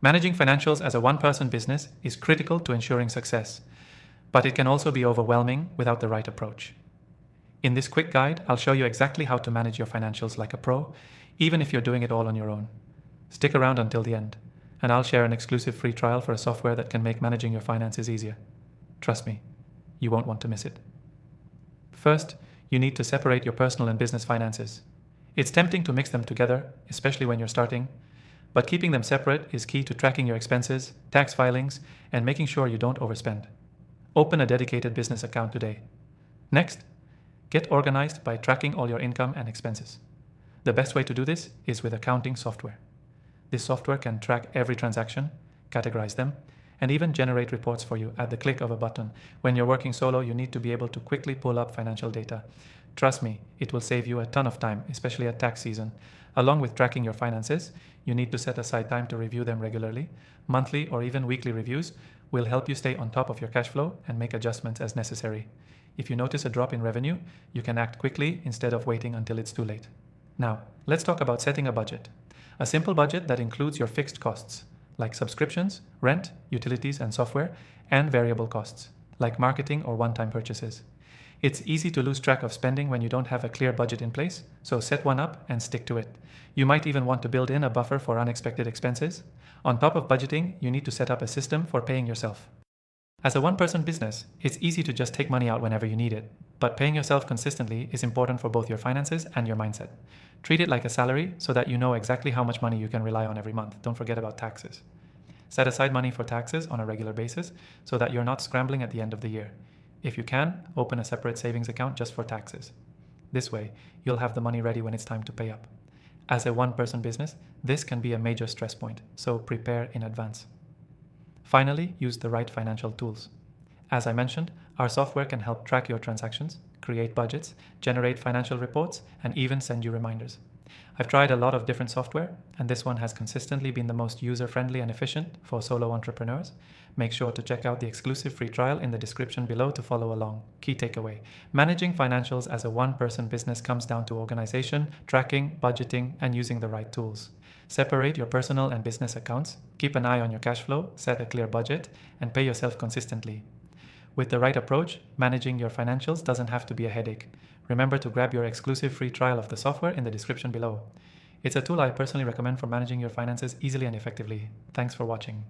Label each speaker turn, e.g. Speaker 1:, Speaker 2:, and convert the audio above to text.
Speaker 1: Managing financials as a one-person business is critical to ensuring success, but it can also be overwhelming without the right approach. In this quick guide, I'll show you exactly how to manage your financials like a pro, even if you're doing it all on your own. Stick around until the end, and I'll share an exclusive free trial for a software that can make managing your finances easier. Trust me, you won't want to miss it. First, you need to separate your personal and business finances. It's tempting to mix them together, especially when you're starting, but keeping them separate is key to tracking your expenses, tax filings, and making sure you don't overspend. Open a dedicated business account today. Next, get organized by tracking all your income and expenses. The best way to do this is with accounting software. This software can track every transaction, categorize them, and even generate reports for you at the click of a button. When you're working solo, you need to be able to quickly pull up financial data. Trust me, it will save you a ton of time, especially at tax season. Along with tracking your finances, you need to set aside time to review them regularly. Monthly or even weekly reviews will help you stay on top of your cash flow and make adjustments as necessary. If you notice a drop in revenue, you can act quickly instead of waiting until it's too late. Now, let's talk about setting a budget. A simple budget that includes your fixed costs, like subscriptions, rent, utilities and software, and variable costs, like marketing or one-time purchases. It's easy to lose track of spending when you don't have a clear budget in place, so set one up and stick to it. You might even want to build in a buffer for unexpected expenses. On top of budgeting, you need to set up a system for paying yourself. As a one-person business, it's easy to just take money out whenever you need it, but paying yourself consistently is important for both your finances and your mindset. Treat it like a salary so that you know exactly how much money you can rely on every month. Don't forget about taxes. Set aside money for taxes on a regular basis so that you're not scrambling at the end of the year. If you can, open a separate savings account just for taxes. This way, you'll have the money ready when it's time to pay up. As a one-person business, this can be a major stress point, so prepare in advance. Finally, use the right financial tools. As I mentioned, our software can help track your transactions, create budgets, generate financial reports, and even send you reminders. I've tried a lot of different software, and this one has consistently been the most user-friendly and efficient for solo entrepreneurs. Make sure to check out the exclusive free trial in the description below to follow along. Key takeaway: managing financials as a one-person business comes down to organization, tracking, budgeting, and using the right tools. Separate your personal and business accounts, keep an eye on your cash flow, set a clear budget, and pay yourself consistently. With the right approach, managing your financials doesn't have to be a headache. Remember to grab your exclusive free trial of the software in the description below. It's a tool I personally recommend for managing your finances easily and effectively. Thanks for watching.